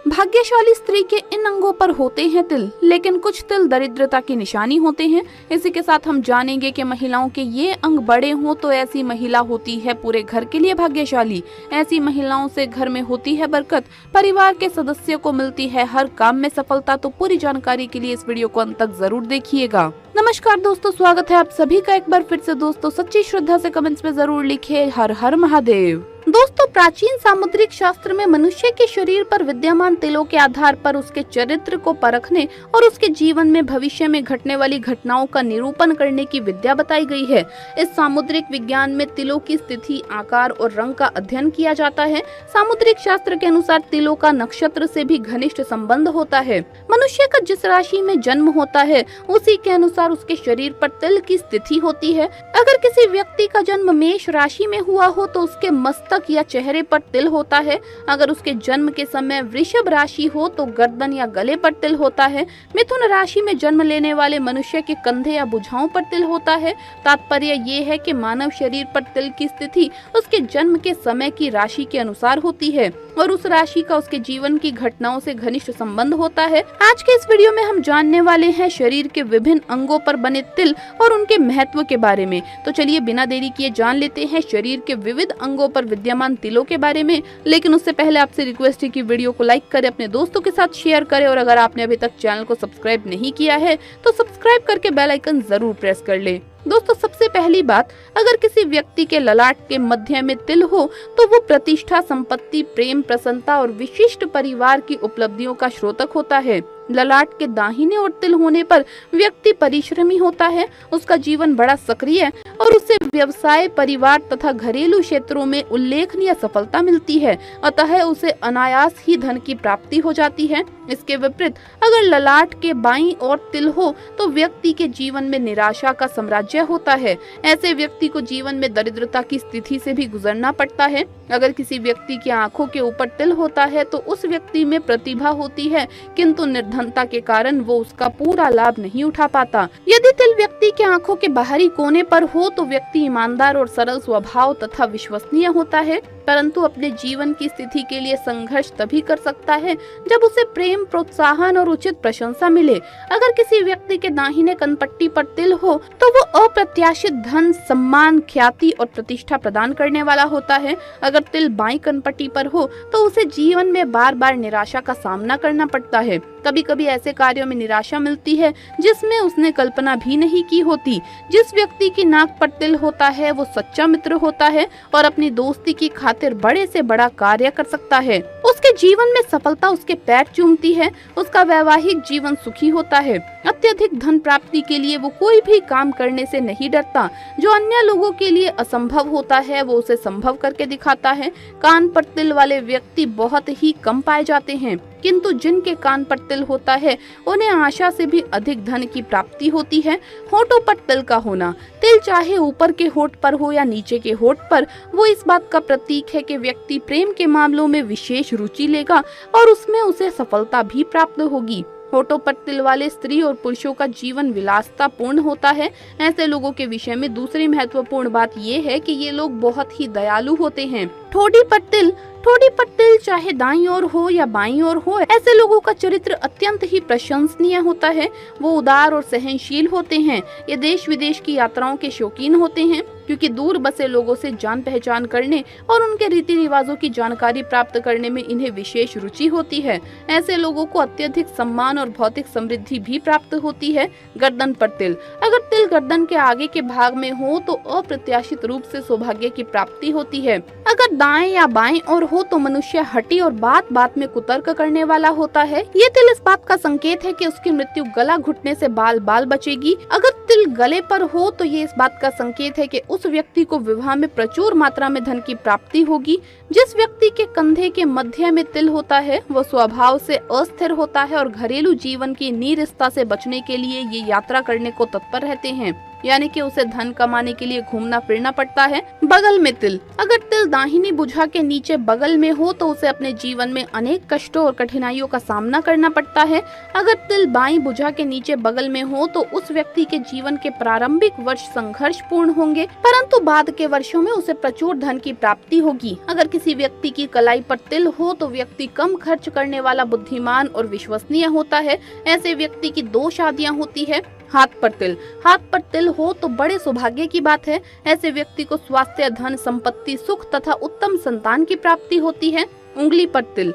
भाग्यशाली स्त्री के इन अंगों पर होते हैं तिल, लेकिन कुछ तिल दरिद्रता की निशानी होते हैं। इसी के साथ हम जानेंगे कि महिलाओं के ये अंग बड़े हों तो ऐसी महिला होती है पूरे घर के लिए भाग्यशाली। ऐसी महिलाओं से घर में होती है बरकत, परिवार के सदस्यों को मिलती है हर काम में सफलता। तो पूरी जानकारी के लिए इस वीडियो को अंत तक जरूर देखिएगा। नमस्कार दोस्तों, स्वागत है आप सभी का एक बार फिर से। दोस्तों सच्ची श्रद्धा से कमेंट्स में जरूर लिखिए हर हर महादेव। दोस्तों प्राचीन सामुद्रिक शास्त्र में मनुष्य के शरीर पर विद्यमान तिलों के आधार पर उसके चरित्र को परखने और उसके जीवन में भविष्य में घटने वाली घटनाओं का निरूपण करने की विद्या बताई गई है। इस सामुद्रिक विज्ञान में तिलों की स्थिति, आकार और रंग का अध्ययन किया जाता है। सामुद्रिक शास्त्र के अनुसार तिलों का नक्षत्र से भी घनिष्ठ संबंध होता है। मनुष्य का जिस राशि में जन्म होता है उसी के अनुसार उसके शरीर पर तिल की स्थिति होती है। अगर किसी व्यक्ति का जन्म मेष राशि में हुआ हो तो उसके मस्तक या चेहरे पर तिल होता है। अगर उसके जन्म के समय वृषभ राशि हो तो गर्दन या गले पर तिल होता है। मिथुन राशि में जन्म लेने वाले मनुष्य के कंधे या भुजाओं पर तिल होता है। तात्पर्य ये है कि मानव शरीर पर तिल की स्थिति उसके जन्म के समय की राशि के अनुसार होती है और उस राशि का उसके जीवन की घटनाओं से घनिष्ठ संबंध होता है। आज के इस वीडियो में हम जानने वाले हैं शरीर के विभिन्न अंगों पर बने तिल और उनके महत्व के बारे में। तो चलिए बिना देरी किए जान लेते हैं शरीर के विविध अंगों पर विद्यमान तिलों के बारे में। लेकिन उससे पहले आपसे रिक्वेस्ट है कि वीडियो को लाइक करें, अपने दोस्तों के साथ शेयर करें और अगर आपने अभी तक चैनल को सब्सक्राइब नहीं किया है तो सब्सक्राइब करके बेल आइकन जरूर प्रेस कर ले। दोस्तों सबसे पहली बात, अगर किसी व्यक्ति के ललाट के मध्य में तिल हो तो वो प्रतिष्ठा, संपत्ति, प्रेम, प्रसन्नता और विशिष्ट परिवार की उपलब्धियों का स्रोतक होता है। ललाट के दाहिने ओर तिल होने पर व्यक्ति परिश्रमी होता है, उसका जीवन बड़ा सक्रिय और उसे व्यवसाय, परिवार तथा घरेलू क्षेत्रों में उल्लेखनीय सफलता मिलती है, अतः उसे अनायास ही धन की प्राप्ति हो जाती है। इसके विपरीत अगर ललाट के बाईं ओर तिल हो तो व्यक्ति के जीवन में निराशा का साम्राज्य होता है। ऐसे व्यक्ति को जीवन में दरिद्रता की स्थिति से भी गुजरना पड़ता है। अगर किसी व्यक्ति की आंखों के ऊपर तिल होता है तो उस व्यक्ति में प्रतिभा होती है, किंतु निर्धनता के कारण वो उसका पूरा लाभ नहीं उठा पाता। यदि तिल व्यक्ति के आंखों के बाहरी कोने पर हो तो व्यक्ति ईमानदार और सरल स्वभाव तथा विश्वसनीय होता है, परंतु अपने जीवन की स्थिति के लिए संघर्ष तभी कर सकता है जब उसे प्रेम, प्रोत्साहन और उचित प्रशंसा मिले। अगर किसी व्यक्ति के दाहिने कनपट्टी पर तिल हो तो वो अप्रत्याशित धन, सम्मान, ख्याति और प्रतिष्ठा प्रदान करने वाला होता है। अगर तिल बाईं कनपट्टी पर हो तो उसे जीवन में बार बार निराशा का सामना करना पड़ता है। कभी कभी ऐसे कार्यों में निराशा मिलती है जिसमें उसने कल्पना भी नहीं की होती। जिस व्यक्ति की नाक पर तिल होता है वो सच्चा मित्र होता है और अपनी दोस्ती की खातिर बड़े से बड़ा कार्य कर सकता है। उसके जीवन में सफलता उसके पैर चूमती है, उसका वैवाहिक जीवन सुखी होता है। अत्यधिक धन प्राप्ति के लिए वो कोई भी काम करने से नहीं डरता। जो अन्य लोगों के लिए असंभव होता है वो उसे संभव करके दिखाता है। कान पर तिल वाले व्यक्ति बहुत ही कम पाए जाते हैं, किंतु जिनके कान पर तिल होता है उन्हें आशा से भी अधिक धन की प्राप्ति होती है। होठों पर तिल का होना, तिल चाहे ऊपर के होठ पर हो या नीचे के होठ पर, वो इस बात का प्रतीक है कि व्यक्ति प्रेम के मामलों में विशेष रुचि लेगा और उसमें उसे सफलता भी प्राप्त होगी। होठों पर तिल वाले स्त्री और पुरुषों का जीवन विलासता पूर्ण होता है। ऐसे लोगों के विषय में दूसरी महत्वपूर्ण बात ये है कि ये लोग बहुत ही दयालु होते हैं। ठोड़ी पर तिल चाहे दाईं ओर हो या बाईं ओर हो, ऐसे लोगों का चरित्र अत्यंत ही प्रशंसनीय होता है। वो उदार और सहनशील होते हैं। ये देश विदेश की यात्राओं के शौकीन होते हैं क्योंकि दूर बसे लोगों से जान पहचान करने और उनके रीति रिवाजों की जानकारी प्राप्त करने में इन्हें विशेष रुचि होती है। ऐसे लोगों को अत्यधिक सम्मान और भौतिक समृद्धि भी प्राप्त होती है। गर्दन पर तिल, अगर तिल गर्दन के आगे के भाग में हो तो अप्रत्याशित रूप से सौभाग्य की प्राप्ति होती है। अगर दाएं या बाएं ओर हो तो मनुष्य हठी और बात बात में कुतर्क करने वाला होता है। ये तिल इस बात का संकेत है कि उसकी मृत्यु गला घुटने से बाल बाल बचेगी। अगर तिल गले पर हो तो ये इस बात का संकेत है कि उस व्यक्ति को विवाह में प्रचुर मात्रा में धन की प्राप्ति होगी। जिस व्यक्ति के कंधे के मध्य में तिल होता है वो स्वभाव से अस्थिर होता है और घरेलू जीवन की नीरसता से बचने के लिए ये यात्रा करने को तत्पर रहते हैं। यानी कि उसे धन कमाने के लिए घूमना फिरना पड़ता है। बगल में तिल, अगर तिल दाहिनी भुजा के नीचे बगल में हो तो उसे अपने जीवन में अनेक कष्टों और कठिनाइयों का सामना करना पड़ता है। अगर तिल बाईं भुजा के नीचे बगल में हो तो उस व्यक्ति के जीवन के प्रारंभिक वर्ष संघर्षपूर्ण होंगे, परंतु बाद के वर्षों में उसे प्रचुर धन की प्राप्ति होगी। अगर किसी व्यक्ति की कलाई पर तिल हो तो व्यक्ति कम खर्च करने वाला, बुद्धिमान और विश्वसनीय होता है। ऐसे व्यक्ति की 2 शादियां होती है। हाथ पर तिल हो तो बड़े सौभाग्य की बात है। ऐसे व्यक्ति को स्वास्थ्य, धन, संपत्ति, सुख तथा उत्तम संतान की प्राप्ति होती है। उंगली पर तिल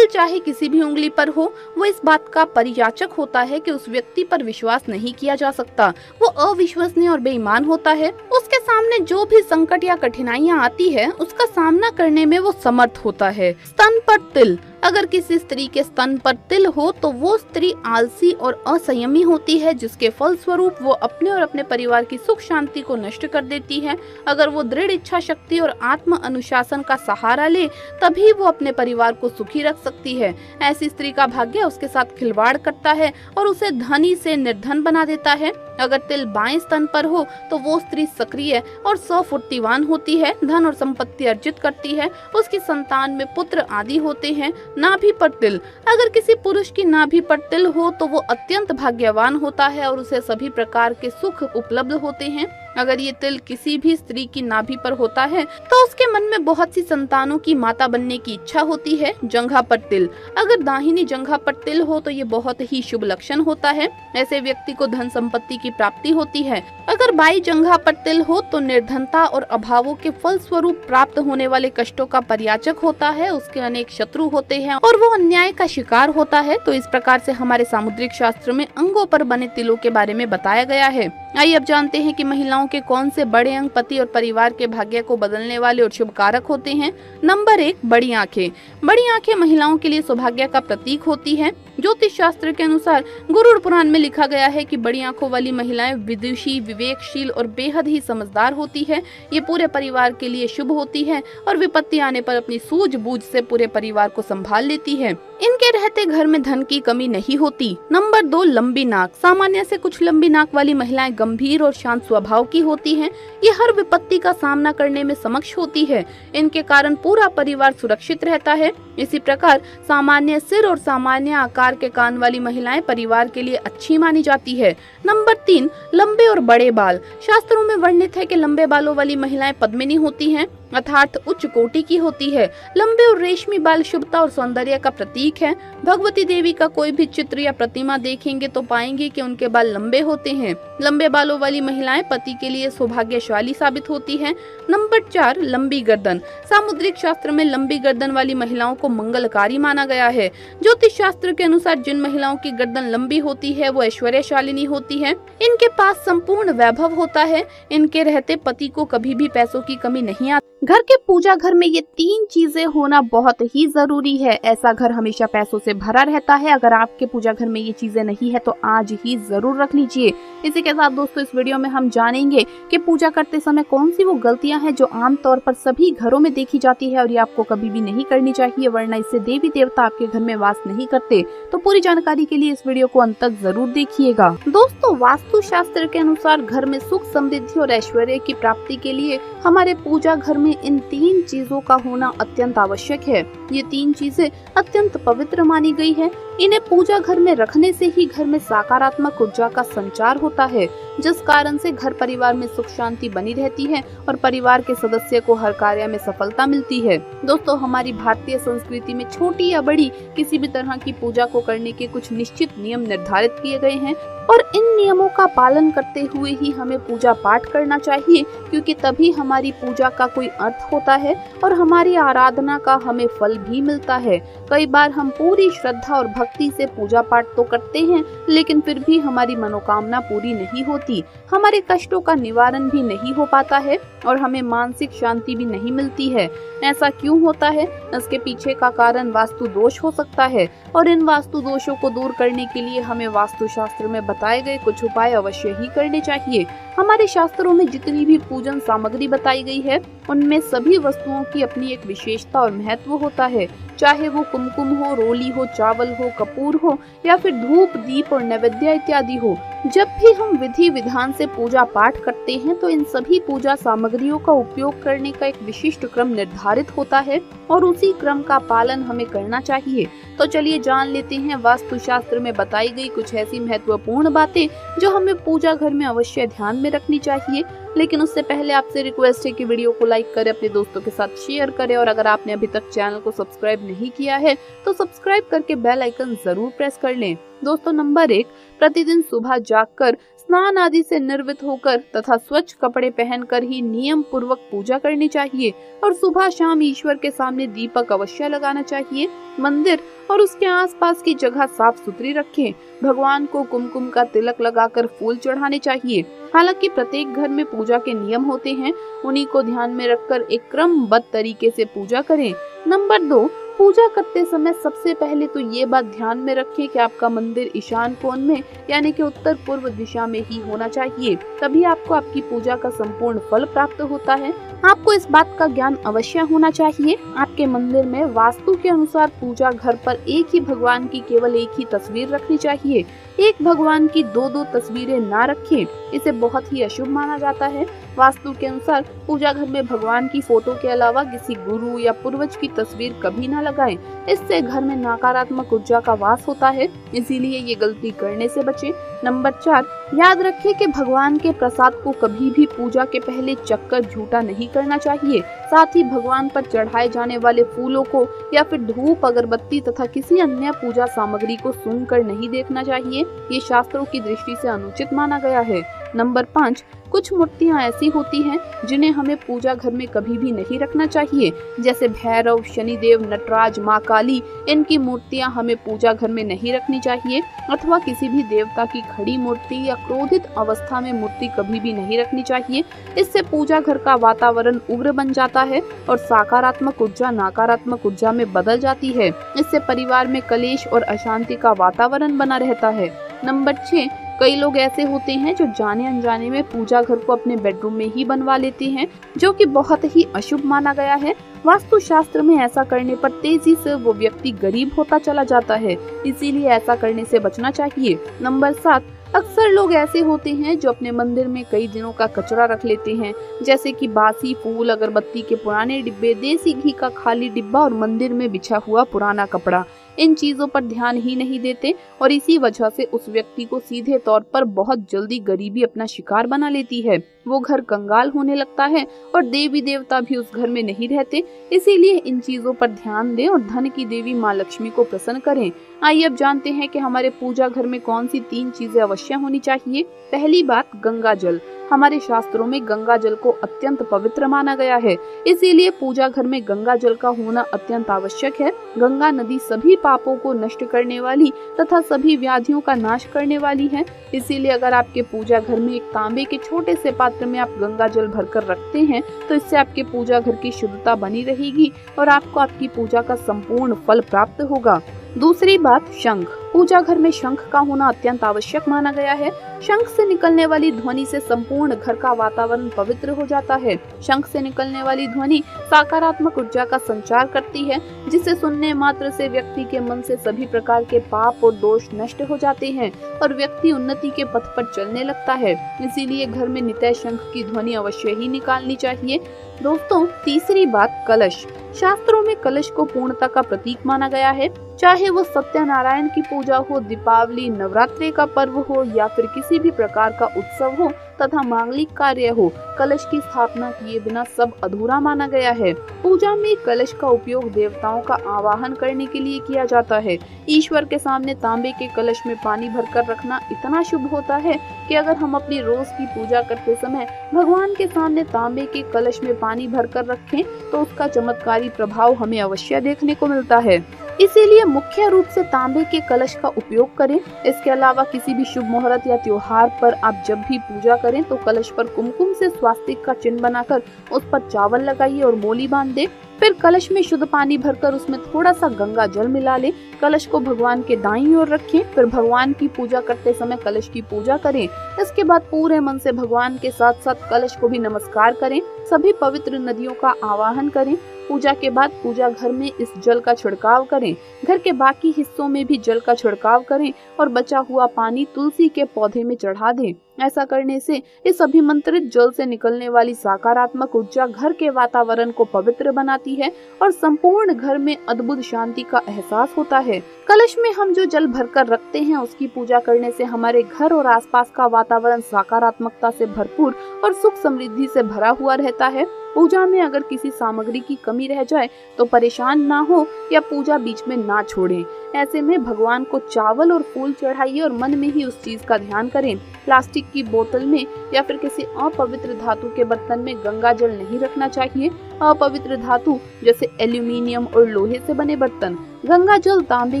चाहे किसी भी उंगली पर हो, वो इस बात का परिचायक होता है कि उस व्यक्ति पर विश्वास नहीं किया जा सकता। वो अविश्वसनीय और बेईमान होता है। उसके सामने जो भी संकट या कठिनाइयां आती है उसका सामना करने में वो समर्थ होता है। स्तन पर तिल, अगर किसी स्त्री के स्तन पर तिल हो तो वो स्त्री आलसी और असंयमी होती है, जिसके फलस्वरूप वो अपने और अपने परिवार की सुख शांति को नष्ट कर देती है। अगर वो दृढ़ इच्छा शक्ति और आत्म अनुशासन का सहारा ले तभी वो अपने परिवार को सुखी रख सकती है। ऐसी स्त्री का भाग्य उसके साथ खिलवाड़ करता है और उसे धनी से निर्धन बना देता है। अगर तिल बाएं स्तन पर हो तो वो स्त्री सक्रिय और स्वफूर्तिवान होती है, धन और संपत्ति अर्जित करती है, उसकी संतान में पुत्र आदि होते हैं। नाभि पर तिल, अगर किसी पुरुष की नाभि पर तिल हो तो वो अत्यंत भाग्यवान होता है और उसे सभी प्रकार के सुख उपलब्ध होते हैं। अगर ये तिल किसी भी स्त्री की नाभि पर होता है तो उसके मन में बहुत सी संतानों की माता बनने की इच्छा होती है। जंघा पर तिल, अगर दाहिनी जंघा पर तिल हो तो ये बहुत ही शुभ लक्षण होता है। ऐसे व्यक्ति को धन संपत्ति की प्राप्ति होती है। अगर बाई जंघा पर तिल हो तो निर्धनता और अभावों के फल स्वरूप प्राप्त होने वाले कष्टों का परिचायक होता है। उसके अनेक शत्रु होते हैं और वो अन्याय का शिकार होता है। तो इस प्रकार से हमारे सामुद्रिक शास्त्र में अंगों पर बने तिलों के बारे में बताया गया है। आइए अब जानते हैं कि महिलाओं के कौन से बड़े अंग पति और परिवार के भाग्य को बदलने वाले और शुभ कारक होते हैं। नंबर 1, बड़ी आंखें। बड़ी आंखें महिलाओं के लिए सौभाग्य का प्रतीक होती है। ज्योतिष शास्त्र के अनुसार गरुड़ पुराण में लिखा गया है कि बड़ी आंखों वाली महिलाएं विदुषी, विवेकशील और बेहद ही समझदार होती है। ये पूरे परिवार के लिए शुभ होती है और विपत्ति आने पर अपनी सूझबूझ से पूरे परिवार को संभाल लेती है। इनके रहते घर में धन की कमी नहीं होती। नंबर 2, लंबी नाक। सामान्य से कुछ लंबी नाक वाली महिलाएं गंभीर और शांत स्वभाव की होती हैं। ये हर विपत्ति का सामना करने में सक्षम होती है। इनके कारण पूरा परिवार सुरक्षित रहता है। इसी प्रकार सामान्य सिर और सामान्य आकार के कान वाली महिलाएं परिवार के लिए अच्छी मानी जाती है। नंबर 3, लंबे और बड़े बाल। शास्त्रों में वर्णित है कि लंबे बालों वाली महिलाएं पद्मिनी होती हैं, अर्थात उच्च कोटि की होती है। लंबे और रेशमी बाल शुभता और सौंदर्य का प्रतीक है। भगवती देवी का कोई भी चित्र या प्रतिमा देखेंगे तो पाएंगे कि उनके बाल लंबे होते हैं। लंबे बालों वाली महिलाएं पति के लिए सौभाग्यशाली साबित होती हैं। नंबर 4, लंबी गर्दन। सामुद्रिक शास्त्र में लंबी गर्दन वाली महिलाओं को मंगलकारी माना गया है। ज्योतिष शास्त्र के अनुसार जिन महिलाओं की गर्दन लंबी होती है वो ऐश्वर्यशालिनी होती है। इनके पास संपूर्ण वैभव होता है। इनके रहते पति को कभी भी पैसों की कमी नहीं आती। घर के पूजा घर में ये 3 चीजें होना बहुत ही जरूरी है। ऐसा घर हमेशा पैसों से भरा रहता है। अगर आपके पूजा घर में ये चीजें नहीं है तो आज ही जरूर रख लीजिए। इसी के साथ दोस्तों इस वीडियो में हम जानेंगे कि पूजा करते समय कौन सी वो गलतियां हैं जो आमतौर पर सभी घरों में देखी जाती है और ये आपको कभी भी नहीं करनी चाहिए, वरना इससे देवी देवता आपके घर में वास नहीं करते। तो पूरी जानकारी के लिए इस वीडियो को अंत तक जरूर देखिएगा। दोस्तों, वास्तु शास्त्र के अनुसार घर में सुख, समृद्धि और ऐश्वर्य की प्राप्ति के लिए हमारे पूजा घर में इन 3 चीजों का होना अत्यंत आवश्यक है। ये 3 चीजें अत्यंत पवित्र मानी गई है। इन्हें पूजा घर में रखने से ही घर में सकारात्मक ऊर्जा का संचार होता है, जिस कारण से घर परिवार में सुख शांति बनी रहती है और परिवार के सदस्य को हर कार्य में सफलता मिलती है। दोस्तों, हमारी भारतीय संस्कृति में छोटी या बड़ी किसी भी तरह की पूजा को करने के कुछ निश्चित नियम निर्धारित किए गए हैं और इन नियमों का पालन करते हुए ही हमें पूजा पाठ करना चाहिए, क्योंकि तभी हमारी पूजा का कोई अर्थ होता है और हमारी आराधना का हमें फल भी मिलता है। कई बार हम पूरी श्रद्धा और भक्ति से पूजा पाठ तो करते हैं, लेकिन फिर भी हमारी मनोकामना पूरी नहीं होती, हमारे कष्टों का निवारण भी नहीं हो पाता है और हमें मानसिक शांति भी नहीं मिलती है। ऐसा क्यों होता है? इसके पीछे का कारण वास्तु दोष हो सकता है और इन वास्तु दोषों को दूर करने के लिए हमें वास्तु शास्त्र में बताए गए कुछ उपाय अवश्य ही करने चाहिए। हमारे शास्त्रों में जितनी भी पूजन सामग्री बताई गई है उनमें सभी वस्तुओं की अपनी एक विशेषता और महत्व होता है, चाहे वो कुमकुम हो, रोली हो, चावल हो, कपूर हो या फिर धूप, दीप और नैवेद्य इत्यादि हो। जब भी हम विधि विधान से पूजा पाठ करते हैं तो इन सभी पूजा सामग्रियों का उपयोग करने का एक विशिष्ट क्रम निर्धारित होता है और उसी क्रम का पालन हमें करना चाहिए। तो चलिए जान लेते हैं वास्तुशास्त्र में बताई गई कुछ ऐसी महत्वपूर्ण बातें जो हमें पूजा घर में अवश्य ध्यान में रखनी चाहिए। लेकिन उससे पहले आपसे रिक्वेस्ट है कि वीडियो को लाइक करें, अपने दोस्तों के साथ शेयर करें और अगर आपने अभी तक चैनल को सब्सक्राइब नहीं किया है तो सब्सक्राइब करके बेल आइकन जरूर प्रेस कर लें। दोस्तों, नंबर 1, प्रतिदिन सुबह जागकर स्नान आदि से निर्वृत होकर तथा स्वच्छ कपड़े पहनकर ही नियम पूर्वक पूजा करनी चाहिए और सुबह शाम ईश्वर के सामने दीपक अवश्य लगाना चाहिए। मंदिर और उसके आसपास की जगह साफ सुथरी रखें। भगवान को कुमकुम का तिलक लगाकर फूल चढ़ाने चाहिए। हालांकि प्रत्येक घर में पूजा के नियम होते हैं, उन्हीं को ध्यान में रखकर एक क्रमबद्ध तरीके से पूजा करें। नंबर 2, पूजा करते समय सबसे पहले तो ये बात ध्यान में रखें कि आपका मंदिर ईशान कोण में यानी कि उत्तर पूर्व दिशा में ही होना चाहिए, तभी आपको आपकी पूजा का संपूर्ण फल प्राप्त होता है। आपको इस बात का ज्ञान अवश्य होना चाहिए। आपके मंदिर में वास्तु के अनुसार पूजा घर पर एक ही भगवान की केवल एक ही तस्वीर रखनी चाहिए। एक भगवान की दो तस्वीरें ना रखें, इसे बहुत ही अशुभ माना जाता है। वास्तु के अनुसार पूजा घर में भगवान की फोटो के अलावा किसी गुरु या पूर्वज की तस्वीर कभी ना लगाएं। इससे घर में नकारात्मक ऊर्जा का वास होता है, इसीलिए ये गलती करने से बचें। नंबर 4, याद रखें कि भगवान के प्रसाद को कभी भी पूजा के पहले चक्कर झूठा नहीं करना चाहिए। साथ ही भगवान पर चढ़ाए जाने वाले फूलों को या फिर धूप, अगरबत्ती तथा किसी अन्य पूजा सामग्री को सूंघकर नहीं देखना चाहिए, ये शास्त्रों की दृष्टि से अनुचित माना गया है। नंबर 5, कुछ मूर्तियां ऐसी होती हैं जिन्हें हमें पूजा घर में कभी भी नहीं रखना चाहिए, जैसे भैरव, शनिदेव, नटराज, माँ काली, इनकी मूर्तियां हमें पूजा घर में नहीं रखनी चाहिए। अथवा किसी भी देवता की खड़ी मूर्ति या क्रोधित अवस्था में मूर्ति कभी भी नहीं रखनी चाहिए। इससे पूजा घर का वातावरण उग्र बन जाता है और सकारात्मक ऊर्जा नकारात्मक ऊर्जा में बदल जाती है। इससे परिवार में कलेश और अशांति का वातावरण बना रहता है। नंबर 6, कई लोग ऐसे होते हैं जो जाने अनजाने में पूजा घर को अपने बेडरूम में ही बनवा लेते हैं, जो कि बहुत ही अशुभ माना गया है। वास्तु शास्त्र में ऐसा करने पर तेजी से वो व्यक्ति गरीब होता चला जाता है, इसीलिए ऐसा करने से बचना चाहिए। नंबर 7, अक्सर लोग ऐसे होते हैं जो अपने मंदिर में कई दिनों का कचरा रख लेते हैं, जैसे कि बासी फूल, अगरबत्ती के पुराने डिब्बे, देसी घी का खाली डिब्बा और मंदिर में बिछा हुआ पुराना कपड़ा। इन चीजों पर ध्यान ही नहीं देते और इसी वजह से उस व्यक्ति को सीधे तौर पर बहुत जल्दी गरीबी अपना शिकार बना लेती है। वो घर कंगाल होने लगता है और देवी देवता भी उस घर में नहीं रहते। इसीलिए इन चीजों पर ध्यान दें और धन की देवी माँ लक्ष्मी को प्रसन्न करें। आइए अब जानते हैं कि हमारे पूजा घर में कौन सी 3 चीजें अवश्य होनी चाहिए। पहली बात, गंगा जल। हमारे शास्त्रों में गंगा जल को अत्यंत पवित्र माना गया है, इसीलिए पूजा घर में गंगा जल का होना अत्यंत आवश्यक है। गंगा नदी सभी पापों को नष्ट करने वाली तथा सभी व्याधियों का नाश करने वाली है। इसीलिए अगर आपके पूजा घर में एक तांबे के छोटे से पात्र में आप गंगा जल भरकर रखते हैं तो इससे आपके पूजा घर की शुद्धता बनी रहेगी और आपको आपकी पूजा का संपूर्ण फल प्राप्त होगा। दूसरी बात, शंख। पूजा घर में शंख का होना अत्यंत आवश्यक माना गया है। शंख से निकलने वाली ध्वनि से संपूर्ण घर का वातावरण पवित्र हो जाता है। शंख से निकलने वाली ध्वनि सकारात्मक ऊर्जा का संचार करती है, जिसे सुनने मात्र से व्यक्ति के मन से सभी प्रकार के पाप और दोष नष्ट हो जाते हैं और व्यक्ति उन्नति के पथ पर चलने लगता है। इसीलिए घर में नित्य शंख की ध्वनि अवश्य ही निकालनी चाहिए। दोस्तों, तीसरी बात, कलश। शास्त्रों में कलश को पूर्णता का प्रतीक माना गया है। चाहे वो सत्यनारायण की पूजा हो, दीपावली, नवरात्रि का पर्व हो या फिर किसी भी प्रकार का उत्सव हो तथा मांगलिक कार्य हो, कलश की स्थापना किए बिना सब अधूरा माना गया है। पूजा में कलश का उपयोग देवताओं का आवाहन करने के लिए किया जाता है। ईश्वर के सामने तांबे के कलश में पानी भरकर रखना इतना शुभ होता है कि अगर हम अपनी रोज की पूजा करते समय भगवान के सामने तांबे के कलश में पानी भरकर रखें तो उसका चमत्कारी प्रभाव हमें अवश्य देखने को मिलता है। इसीलिए मुख्य रूप से तांबे के कलश का उपयोग करें। इसके अलावा किसी भी शुभ मुहूर्त या त्योहार पर आप जब भी पूजा करें तो कलश पर कुमकुम से स्वास्तिक का चिन्ह बनाकर उस पर चावल लगाइए और मोली बांध दें। फिर कलश में शुद्ध पानी भरकर उसमें थोड़ा सा गंगा जल मिला लें। कलश को भगवान के दाईं ओर रखें। फिर भगवान की पूजा करते समय कलश की पूजा करें। इसके बाद पूरे मन से भगवान के साथ साथ कलश को भी नमस्कार करें। सभी पवित्र नदियों का आवाहन करें। पूजा के बाद पूजा घर में इस जल का छिड़काव करें। घर के बाकी हिस्सों में भी जल का छिड़काव करें और बचा हुआ पानी तुलसी के पौधे में चढ़ा दें। ऐसा करने से इस अभिमंत्रित जल से निकलने वाली सकारात्मक ऊर्जा घर के वातावरण को पवित्र बनाती है और संपूर्ण घर में अद्भुत शांति का एहसास होता है। कलश में हम जो जल भरकर रखते हैं उसकी पूजा करने से हमारे घर और आसपास का वातावरण सकारात्मकता से भरपूर और सुख समृद्धि से भरा हुआ रहता है। पूजा में अगर किसी सामग्री की कमी रह जाए तो परेशान ना हो या पूजा बीच में ना छोड़ें। ऐसे में भगवान को चावल और फूल चढ़ाइए और मन में ही उस चीज का ध्यान करें। प्लास्टिक की बोतल में या फिर किसी अपवित्र धातु के बर्तन में गंगा जल नहीं रखना चाहिए। अपवित्र धातु जैसे एल्यूमिनियम और लोहे से बने बर्तन, गंगा जल तांबे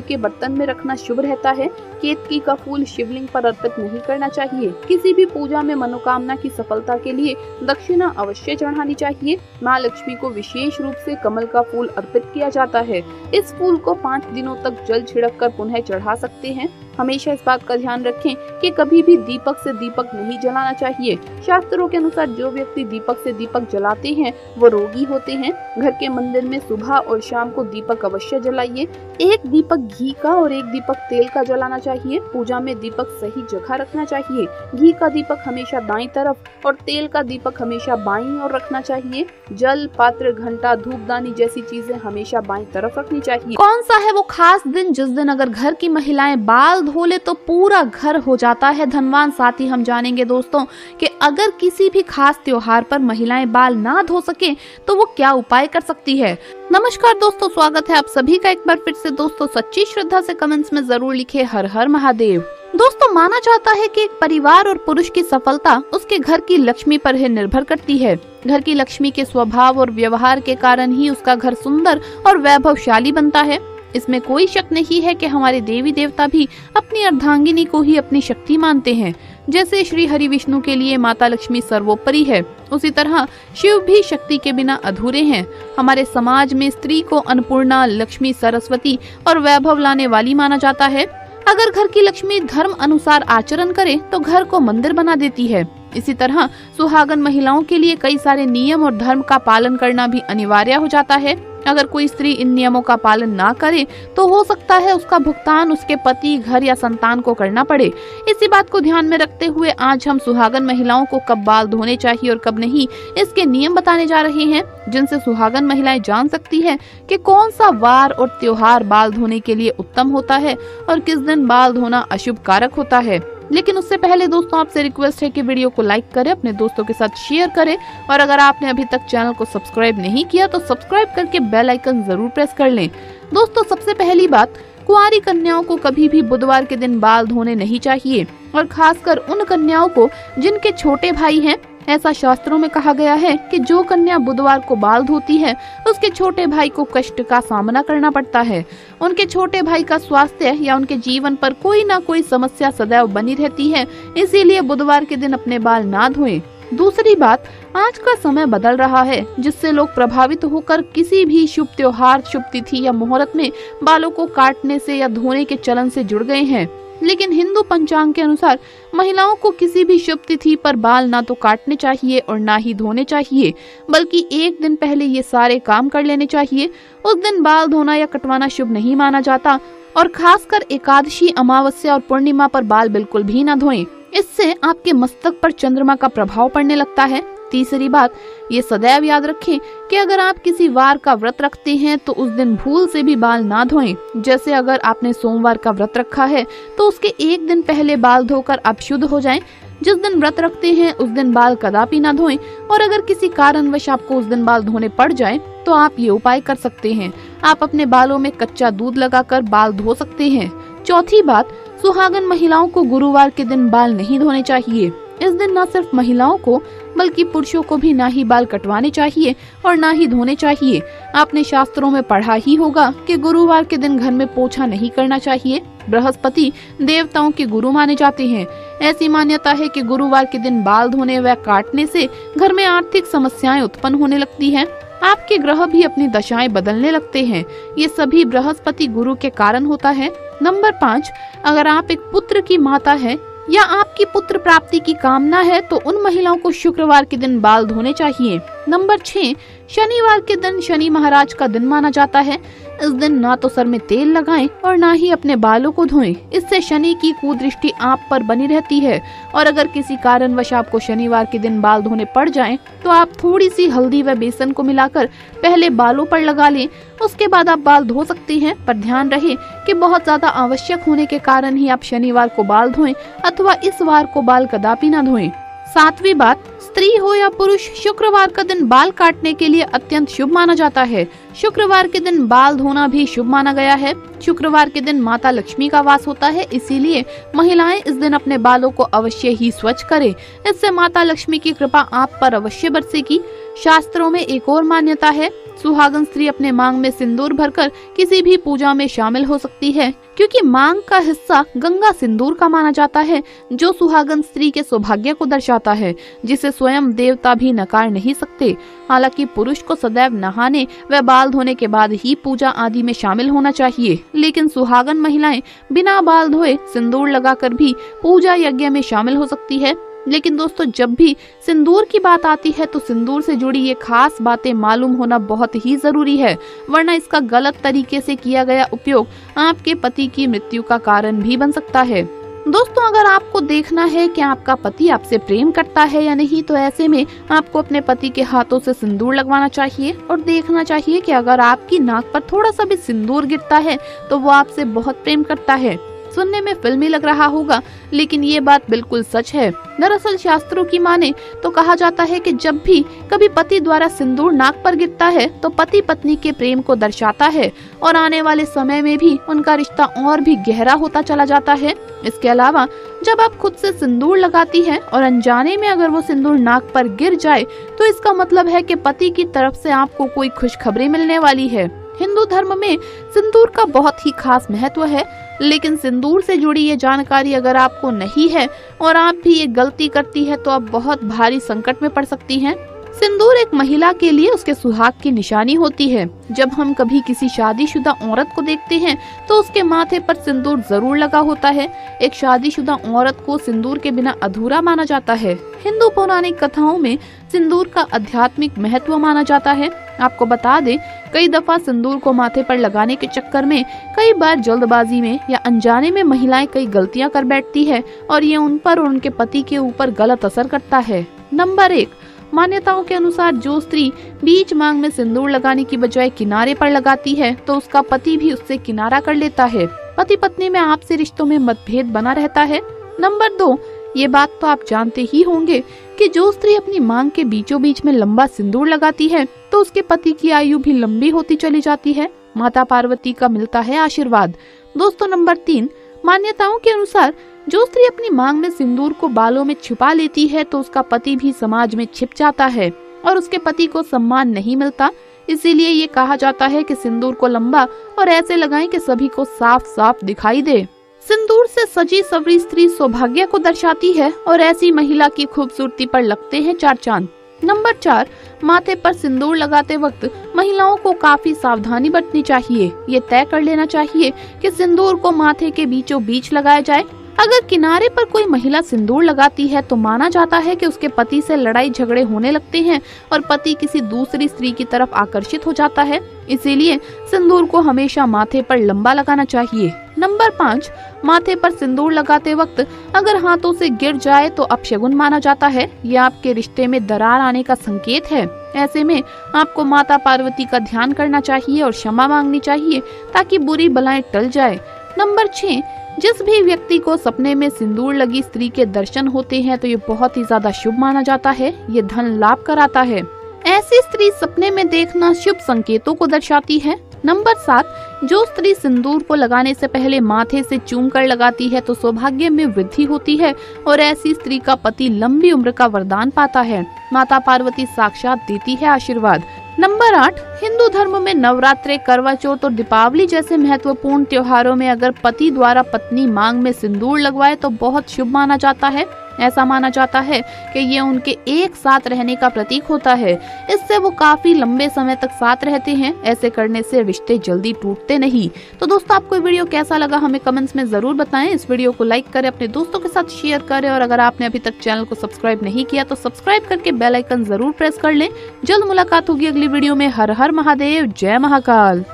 के बर्तन में रखना शुभ रहता है। केतकी का फूल शिवलिंग पर अर्पित नहीं करना चाहिए। किसी भी पूजा में मनोकामना की सफलता के लिए दक्षिणा अवश्य चढ़ानी चाहिए। माँ लक्ष्मी को विशेष रूप से कमल का फूल अर्पित किया जाता है। इस फूल को 5 दिनों तक जल छिड़क कर पुनः चढ़ा सकते हैं। हमेशा इस बात का ध्यान रखें कि कभी भी दीपक से दीपक नहीं जलाना चाहिए। शास्त्रों के अनुसार जो व्यक्ति दीपक से दीपक जलाते हैं वो रोगी होते हैं। घर के मंदिर में सुबह और शाम को दीपक अवश्य जलाइए। एक दीपक घी का और एक दीपक तेल का जलाना चाहिए। पूजा में दीपक सही जगह रखना चाहिए। घी का दीपक हमेशा दाईं तरफ और तेल का दीपक हमेशा बाईं ओर रखना चाहिए। जल, पात्र, घंटा, धूपदानी जैसी चीजें हमेशा बाईं तरफ रखनी चाहिए। कौन सा है वो खास दिन जिस दिन अगर घर की महिलाएं बाल धो ले तो पूरा घर हो जाता है धनवान? साथ ही हम जानेंगे दोस्तों कि अगर किसी भी खास त्योहार पर महिलाएं बाल ना धो सके तो वो क्या उपाय कर सकती है। नमस्कार दोस्तों, स्वागत है आप सभी का एक बार फिर से। दोस्तों सच्ची श्रद्धा से कमेंट्स में जरूर लिखे हर हर महादेव। दोस्तों माना जाता है कि एक परिवार और पुरुष की सफलता उसके घर की लक्ष्मी पर ही निर्भर करती है। घर की लक्ष्मी के स्वभाव और व्यवहार के कारण ही उसका घर सुंदर और वैभवशाली बनता है। इसमें कोई शक नहीं है कि हमारे देवी देवता भी अपनी अर्धांगिनी को ही अपनी शक्ति मानते हैं। जैसे श्री हरि विष्णु के लिए माता लक्ष्मी सर्वोपरि है, उसी तरह शिव भी शक्ति के बिना अधूरे हैं। हमारे समाज में स्त्री को अन्नपूर्णा, लक्ष्मी, सरस्वती और वैभव लाने वाली माना जाता है। अगर घर की लक्ष्मी धर्म अनुसार आचरण करे तो घर को मंदिर बना देती है। इसी तरह सुहागन महिलाओं के लिए कई सारे नियम और धर्म का पालन करना भी अनिवार्य हो जाता है। अगर कोई स्त्री इन नियमों का पालन ना करे तो हो सकता है उसका भुगतान उसके पति, घर या संतान को करना पड़े। इसी बात को ध्यान में रखते हुए आज हम सुहागन महिलाओं को कब बाल धोने चाहिए और कब नहीं, इसके नियम बताने जा रहे हैं, जिनसे सुहागन महिलाएं जान सकती है कि कौन सा वार और त्योहार बाल धोने के लिए उत्तम होता है और किस दिन बाल धोना अशुभ कारक होता है। लेकिन उससे पहले दोस्तों आपसे रिक्वेस्ट है कि वीडियो को लाइक करें, अपने दोस्तों के साथ शेयर करें और अगर आपने अभी तक चैनल को सब्सक्राइब नहीं किया तो सब्सक्राइब करके बेल आइकन जरूर प्रेस कर लें। दोस्तों सबसे पहली बात, कुंवारी कन्याओं को कभी भी बुधवार के दिन बाल धोने नहीं चाहिए और खासकर उन कन्याओं को जिनके छोटे भाई हैं। ऐसा शास्त्रों में कहा गया है कि जो कन्या बुधवार को बाल धोती है उसके छोटे भाई को कष्ट का सामना करना पड़ता है। उनके छोटे भाई का स्वास्थ्य या उनके जीवन पर कोई ना कोई समस्या सदैव बनी रहती है, इसीलिए बुधवार के दिन अपने बाल ना धोएं। दूसरी बात, आज का समय बदल रहा है जिससे लोग प्रभावित होकर किसी भी शुभ त्योहार, शुभ तिथि या मुहूर्त में बालों को काटने से या धोने के चलन से जुड़ गए हैं। लेकिन हिंदू पंचांग के अनुसार महिलाओं को किसी भी शुभ तिथि पर बाल ना तो काटने चाहिए और ना ही धोने चाहिए, बल्कि एक दिन पहले ये सारे काम कर लेने चाहिए। उस दिन बाल धोना या कटवाना शुभ नहीं माना जाता और खासकर एकादशी, अमावस्या और पूर्णिमा पर बाल बिल्कुल भी ना धोएं। इससे आपके मस्तक पर चंद्रमा का प्रभाव पड़ने लगता है। तीसरी बात, ये सदैव याद रखें कि अगर आप किसी वार का व्रत रखते हैं तो उस दिन भूल से भी बाल ना धोएं। जैसे अगर आपने सोमवार का व्रत रखा है तो उसके एक दिन पहले बाल धोकर आप शुद्ध हो जाएं। जिस दिन व्रत रखते हैं उस दिन बाल कदापि ना धोएं और अगर किसी कारणवश आपको उस दिन बाल धोने पड़ जाए तो आप ये उपाय कर सकते हैं। आप अपने बालों में कच्चा दूध लगाकर बाल धो सकते हैं। चौथी बात, सुहागन महिलाओं को गुरुवार के दिन बाल नहीं धोने चाहिए। इस दिन न सिर्फ महिलाओं को बल्कि पुरुषों को भी ना ही बाल कटवाने चाहिए और ना ही धोने चाहिए। आपने शास्त्रों में पढ़ा ही होगा कि गुरुवार के दिन घर में पोछा नहीं करना चाहिए। बृहस्पति देवताओं के गुरु माने जाते हैं। ऐसी मान्यता है कि गुरुवार के दिन बाल धोने व काटने से घर में आर्थिक समस्याएं उत्पन्न होने लगती हैं। आपके ग्रह भी अपनी दशाएं बदलने लगते हैं। ये सभी बृहस्पति गुरु के कारण होता है। नंबर 5, अगर आप एक पुत्र की माता है या आपकी पुत्र प्राप्ति की कामना है तो उन महिलाओं को शुक्रवार के दिन बाल धोने चाहिए। नंबर 6, शनिवार के दिन शनि महाराज का दिन माना जाता है। इस दिन ना तो सर में तेल लगाएं और ना ही अपने बालों को धोएं। इससे शनि की कुदृष्टि आप पर बनी रहती है और अगर किसी कारणवश आपको शनिवार के दिन बाल धोने पड़ जाएं, तो आप थोड़ी सी हल्दी व बेसन को मिलाकर पहले बालों पर लगा लें। उसके बाद आप बाल धो सकते हैं, पर ध्यान रहे कि बहुत ज्यादा आवश्यक होने के कारण ही आप शनिवार को बाल धोएं अथवा इस वार को बाल कदापि न धोएं। 7वीं बात, स्त्री हो या पुरुष, शुक्रवार का दिन बाल काटने के लिए अत्यंत शुभ माना जाता है। शुक्रवार के दिन बाल धोना भी शुभ माना गया है। शुक्रवार के दिन माता लक्ष्मी का वास होता है, इसीलिए महिलाएं इस दिन अपने बालों को अवश्य ही स्वच्छ करें। इससे माता लक्ष्मी की कृपा आप पर अवश्य बरसेगी। शास्त्रों में एक और मान्यता है, सुहागन स्त्री अपने मांग में सिंदूर भरकर किसी भी पूजा में शामिल हो सकती है, क्योंकि मांग का हिस्सा गंगा सिंदूर का माना जाता है, जो सुहागन स्त्री के सौभाग्य को दर्शाता है, जिसे स्वयं देवता भी नकार नहीं सकते। हालांकि पुरुष को सदैव नहाने व बाल धोने के बाद ही पूजा आदि में शामिल होना चाहिए, लेकिन सुहागन महिलाएं बिना बाल धोए सिंदूर लगाकर भी पूजा यज्ञ में शामिल हो सकती है। लेकिन दोस्तों, जब भी सिंदूर की बात आती है तो सिंदूर से जुड़ी ये खास बातें मालूम होना बहुत ही जरूरी है, वरना इसका गलत तरीके से किया गया उपयोग आपके पति की मृत्यु का कारण भी बन सकता है। दोस्तों, अगर आपको देखना है कि आपका पति आपसे प्रेम करता है या नहीं, तो ऐसे में आपको अपने पति के हाथों से सिंदूर लगवाना चाहिए और देखना चाहिए कि अगर आपकी नाक पर थोड़ा सा भी सिंदूर गिरता है तो वो आपसे बहुत प्रेम करता है। सुनने में फिल्मी लग रहा होगा, लेकिन ये बात बिल्कुल सच है। दरअसल शास्त्रों की माने तो कहा जाता है कि जब भी कभी पति द्वारा सिंदूर नाक पर गिरता है तो पति पत्नी के प्रेम को दर्शाता है और आने वाले समय में भी उनका रिश्ता और भी गहरा होता चला जाता है। इसके अलावा जब आप खुद से सिंदूर लगाती हैं और अनजाने में अगर वो सिंदूर नाक पर गिर जाए तो इसका मतलब है कि पति की तरफ से आपको कोई खुशखबरी मिलने वाली है। हिंदू धर्म में सिंदूर का बहुत ही खास महत्व है, लेकिन सिंदूर से जुड़ी ये जानकारी अगर आपको नहीं है और आप भी ये गलती करती है तो आप बहुत भारी संकट में पड़ सकती हैं। सिंदूर एक महिला के लिए उसके सुहाग की निशानी होती है। जब हम कभी किसी शादीशुदा औरत को देखते हैं तो उसके माथे पर सिंदूर जरूर लगा होता है। एक शादीशुदा औरत को सिंदूर के बिना अधूरा माना जाता है। हिंदू पौराणिक कथाओं में सिंदूर का आध्यात्मिक महत्व माना जाता है। आपको बता दें, कई दफा सिंदूर को माथे पर लगाने के चक्कर में कई बार जल्दबाजी में या अनजाने में महिलाएं कई गलतियां कर बैठती है और ये उन पर और उनके पति के ऊपर गलत असर करता है। नंबर 1, मान्यताओं के अनुसार जो स्त्री बीच मांग में सिंदूर लगाने की बजाय किनारे पर लगाती है तो उसका पति भी उससे किनारा कर लेता है। पति पत्नी में आपसी रिश्तों में मतभेद बना रहता है। नंबर 2, ये बात तो आप जानते ही होंगे कि जो स्त्री अपनी मांग के बीचों बीच में लंबा सिंदूर लगाती है तो उसके पति की आयु भी लंबी होती चली जाती है। माता पार्वती का मिलता है आशीर्वाद। दोस्तों, नंबर 3, मान्यताओं के अनुसार जो स्त्री अपनी मांग में सिंदूर को बालों में छुपा लेती है तो उसका पति भी समाज में छिप जाता है और उसके पति को सम्मान नहीं मिलता। इसीलिए ये कहा जाता है कि सिंदूर को लंबा और ऐसे लगाएं कि सभी को साफ साफ दिखाई दे। सिंदूर से सजी सवरी स्त्री सौभाग्य को दर्शाती है और ऐसी महिला की खूबसूरती पर लगते हैं 4 चांद। नंबर 4, माथे पर सिंदूर लगाते वक्त महिलाओं को काफी सावधानी बरतनी चाहिए। ये तय कर लेना चाहिए कि सिंदूर को माथे के बीचों बीच लगाया जाए। अगर किनारे पर कोई महिला सिंदूर लगाती है तो माना जाता है कि उसके पति से लड़ाई झगड़े होने लगते हैं और पति किसी दूसरी स्त्री की तरफ आकर्षित हो जाता है। इसीलिए सिंदूर को हमेशा माथे पर लंबा लगाना चाहिए। नंबर 5, माथे पर सिंदूर लगाते वक्त अगर हाथों से गिर जाए तो अपशगुन माना जाता है। यह आपके रिश्ते में दरार आने का संकेत है। ऐसे में आपको माता पार्वती का ध्यान करना चाहिए और क्षमा मांगनी चाहिए ताकि बुरी बलाएं टल जाए। नंबर 6, जिस भी व्यक्ति को सपने में सिंदूर लगी स्त्री के दर्शन होते हैं तो ये बहुत ही ज्यादा शुभ माना जाता है। ये धन लाभ कराता है। ऐसी स्त्री सपने में देखना शुभ संकेतों को दर्शाती है। नंबर 7, जो स्त्री सिंदूर को लगाने से पहले माथे से चूम कर लगाती है तो सौभाग्य में वृद्धि होती है और ऐसी स्त्री का पति लंबी उम्र का वरदान पाता है। माता पार्वती साक्षात देती है आशीर्वाद। नंबर 8, हिंदू धर्म में नवरात्रे, करवा चौथ और दीपावली जैसे महत्वपूर्ण त्योहारों में अगर पति द्वारा पत्नी मांग में सिंदूर लगवाए तो बहुत शुभ माना जाता है। ऐसा माना जाता है कि ये उनके एक साथ रहने का प्रतीक होता है। इससे वो काफी लंबे समय तक साथ रहते हैं। ऐसे करने से रिश्ते जल्दी टूटते नहीं। तो दोस्तों, आपको ये वीडियो कैसा लगा हमें कमेंट्स में जरूर बताएं। इस वीडियो को लाइक करें, अपने दोस्तों के साथ शेयर करें और अगर आपने अभी तक चैनल को सब्सक्राइब नहीं किया तो सब्सक्राइब करके बेल आइकन जरूर प्रेस कर लें। जल्द मुलाकात होगी अगली वीडियो में। हर हर महादेव, जय महाकाल।